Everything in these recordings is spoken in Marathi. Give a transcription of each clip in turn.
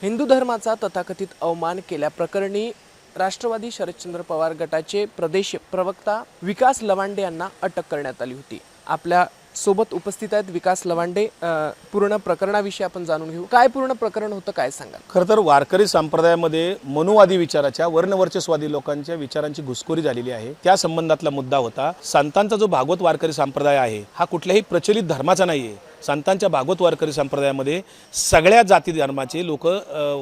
हिंदू धर्माचा तथाकथित अवमान केल्याप्रकरणी राष्ट्रवादी शरदचंद्र पवार गटाचे प्रदेश प्रवक्ता विकास लवांडे यांना अटक करण्यात आली होती। आपल्या सोबत उपस्थित आहेत विकास लवांडे। पूर्ण प्रकरणाविषयी आपण जाणून घेऊ। काय पूर्ण प्रकरण होतं, काय सांगाल? खरं तर वारकरी संप्रदायामध्ये मनुवादी विचाराच्या, वर्णवर्चस्वादी लोकांच्या विचारांची घुसखोरी झालेली आहे। त्या संबंधातला मुद्दा होता। संतांचा जो भागवत वारकरी संप्रदाय आहे हा कुठल्याही प्रचलित धर्माचा नाहीये। संतांच्या भागवत वारकरी संप्रदायामध्ये सगळ्या जाती धर्माचे लोक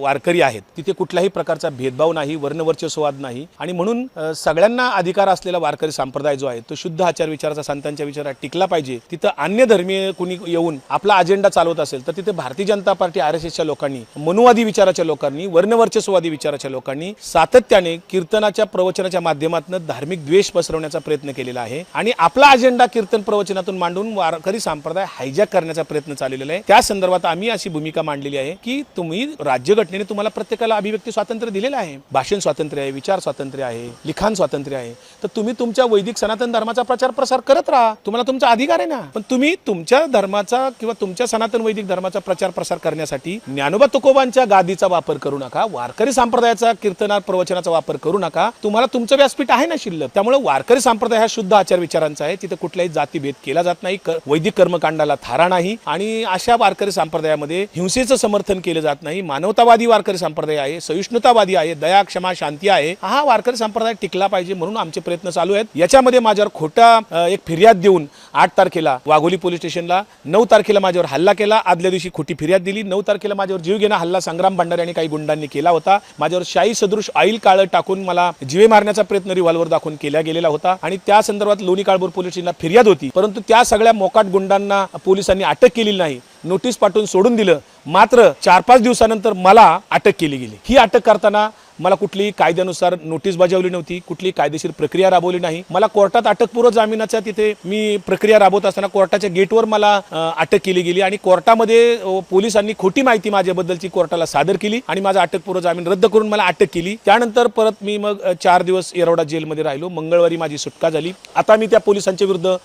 वारकरी आहेत। तिथे कुठल्याही प्रकारचा भेदभाव नाही, वर्णवर्चस्ववाद नाही आणि म्हणून सगळ्यांना अधिकार असलेला वारकरी संप्रदाय जो आहे तो शुद्ध आचार विचाराचा, संतांच्या विचारात टिकला पाहिजे। तिथे अन्य धर्मीय कुणी येऊन आपला अजेंडा चालवत असेल तर तिथे भारतीय जनता पार्टी RSSच्या लोकांनी, मनुवादी विचाराच्या लोकांनी, वर्णवर्चस्ववादी विचाराच्या लोकांनी सातत्याने कीर्तनाच्या प्रवचनाच्या माध्यमातून धार्मिक द्वेष पसरवण्याचा प्रयत्न केलेला आहे आणि आपला अजेंडा कीर्तन प्रवचनातून मांडून वारकरी संप्रदाय हायजॅक करण्याचा प्रयत्न चाललेला आहे। त्या संदर्भात आम्ही अशी भूमिका मांडलेली आहे की तुम्ही राज्यघटनेने तुम्हाला प्रत्येकाला अभिव्यक्ती स्वातंत्र्य दिलेलं आहे, भाषण स्वातंत्र्य आहे, विचार स्वातंत्र्य आहे, लिखाण स्वातंत्र्य आहे। तर तुम्ही तुमच्या वैदिक सनातन धर्माचा प्रचार प्रसार करत राहा, तुम्हाला तुमचा अधिकार आहे ना। पण तुम्ही तुमच्या धर्माचा किंवा तुमच्या सनातन वैदिक धर्माचा प्रचार प्रसार करण्यासाठी ज्ञानोबा तुकोबांच्या गादीचा वापर करू नका, वारकरी संप्रदायाचा कीर्तनात प्रवचनाचा वापर करू नका। तुम्हाला तुमचं व्यासपीठ आहे ना शिल्लक। त्यामुळे वारकरी संप्रदाय हा शुद्ध आचार विचारांचा आहे। तिथे कुठलाही जातीभेद केला जात नाही, वैदिक कर्मकांडाला थारा नाही आणि अशा वारकरी संप्रदायामध्ये हिंसेचं समर्थन केलं जात नाही। मानवतावादी वारकरी संप्रदाय आहे, सहिष्णुतावादी आहे, दया, क्षमा, शांती आहे। हा वारकरी संप्रदाय टिकला पाहिजे म्हणून आमचे प्रयत्न चालू आहेत। याच्यामध्ये माझ्यावर खोटा एक फिर्याद देऊन 8 तारखेला वाघोली पोलीस स्टेशनला, 9 तारखेला माझ्यावर हल्ला केला, आदल्या दिवशी खोटी फिर्याद दिली, 9 तारखेला माझ्यावर जीवघेणा हल्ला संग्राम भंडारे आणि काही गुंडांनी केला होता। माझ्यावर शाई सदृश ऑइल काळं टाकून मला जीवे मारण्याचा प्रयत्न रिव्हॉल्वर दाखवून केला गेलेला होता आणि त्या संदर्भात लोणी काळभोर पोलीस स्टेशनला फिर्याद होती। परंतु त्या सगळ्या मोकाट गुंडांना पोलिसांनी अटक केलेली नाही, नोटीस पाठवून सोडून दिलं। मात्र 4-5 दिवसानंतर मला अटक केली गेली। ही अटक करताना मला कुठलीही कायद्यानुसार नोटीस बजावली नव्हती, कुठलीही कायदेशीर प्रक्रिया राबवली नाही। मला कोर्टात अटकपूर्व जामिनाच्या तिथे मी प्रक्रिया राबवत असताना कोर्टाच्या गेटवर मला अटक केली गेली आणि कोर्टामध्ये पोलिसांनी खोटी माहिती माझ्याबद्दलची कोर्टाला सादर केली आणि माझा अटकपूर्व जामीन रद्द करून मला अटक केली। त्यानंतर परत मी मग 4 दिवस येरवडा जेलमध्ये राहिलो। मंगळवारी माझी सुटका झाली। आता मी त्या पोलिसांच्या विरुद्ध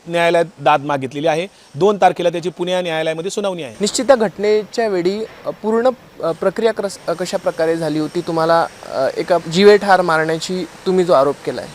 न्यायालयात दाद मागितलेली आहे। 2 तारखेला त्याची पुणे न्यायालयामध्ये सुनावणी आहे। निश्चित घटनेच्या वेळी पूर्ण प्रक्रिया कशा प्रकारे झाली होती? तुम्हाला एका जीवे ठार मारण्याची तुम्ही जो आरोप केलाय,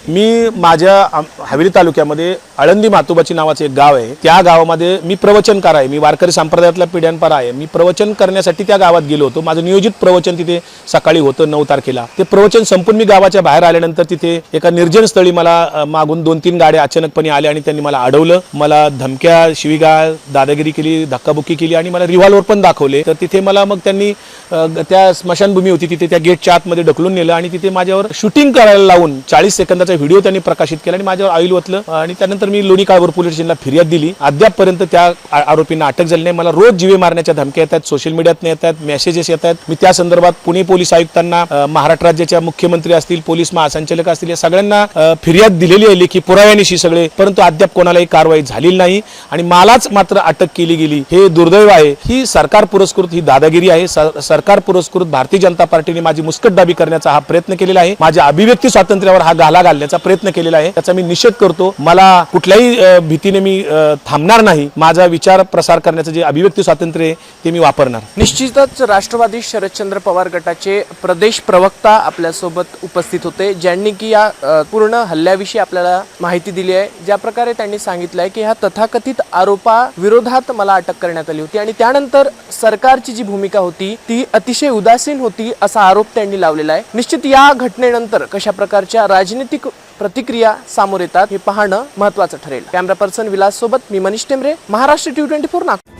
मी माझ्या हवेली तालुक्यामध्ये आळंदी मातोबाची नावाचे एक गाव आहे, त्या गावामध्ये मी प्रवचनकार आहे। मी वारकरी संप्रदायातला पिढ्यानपार आहे। मी प्रवचन करण्यासाठी त्या गावात गेलो होतो। माझं नियोजित प्रवचन तिथे सकाळी होतं 9 तारखेला। ते प्रवचन संपून मी गावाच्या बाहेर आल्यानंतर तिथे एका निर्जन स्थळी मला मागून 2-3 गाड्या अचानकपणे आल्या आणि त्यांनी मला अडवलं। मला धमक्या, शिवीगाळ, दादागिरी केली, धक्काबुक्की केली आणि मला रिव्हॉल्वर पण दाखवले। तर तिथे मला मग त्यांनी त्या स्मशानभूमी होती तिथे त्या गेटच्या आतमध्ये ढकलून नेलं आणि तिथे माझ्यावर शूटिंग करायला लावून 40 सेकंदाचा व्हिडिओ त्यांनी प्रकाशित केला आणि माझ्यावर ऑइल ओतलं आणि त्यानंतर मी लोणी काळभोर पोलीस स्टेशनला फिर्याद दिली। अद्यापपर्यंत त्या आरोपींना अटक झाली नाही। मला रोज जीवे मारण्याच्या धमक्या येतात, सोशल मीडियात येतात, मेसेजेस येतात। मी त्या संदर्भात पुणे पोलीस आयुक्तांना, महाराष्ट्र राज्याच्या मुख्यमंत्री असतील, पोलीस महासंचालक असतील, या सगळ्यांना फिर्याद दिलेली आहे लेखी पुराव्यानिशी सगळे, परंतु अद्याप कोणालाही कारवाई झालेली नाही आणि मलाच मात्र अटक केली गेली। हे दुर्दैव आहे। ही सरकार पुरस्कृत ही दादागिरी आहे। सरकार पुरस्कृत भारतीय जनता पार्टीने माझी मुस्कटदाबी करण्याचा हा प्रयत्न केलेला आहे। माझ्या अभिव्यक्ती स्वातंत्र्यावर हा घाला घालण्याचा प्रयत्न केलेला आहे। त्याचा मी निषेध करतो। मला कुठल्याही भीतीने मी थांबणार नाही। माझा विचार प्रसार करण्याचं जे अभिव्यक्ती स्वातंत्र्य आहे ते मी वापरणार। निश्चितच राष्ट्रवादी शरदचंद्र पवार गटाचे प्रदेश प्रवक्ता आपल्या सोबत उपस्थित होते, ज्यांनी की या पूर्ण हल्ल्याविषयी आपल्याला माहिती दिली आहे। ज्या प्रकारे त्यांनी सांगितलंय की ह्या तथाकथित आरोपा विरोधात मला अटक करण्यात आली होती आणि त्यानंतर सरकारची जी भूमिका होती ती अतिशय उदासीन होती असा आरोप त्यांनी लावलेला आहे। निश्चित या घटनेनंतर कशा प्रकारच्या राजनीतिक प्रतिक्रिया समोर येतात हे पाहणं महत्त्वाचं ठरेल। कॅमेरा पर्सन विलास सोबत मी मनीष टेंबरे, महाराष्ट्र T24 नागपूर।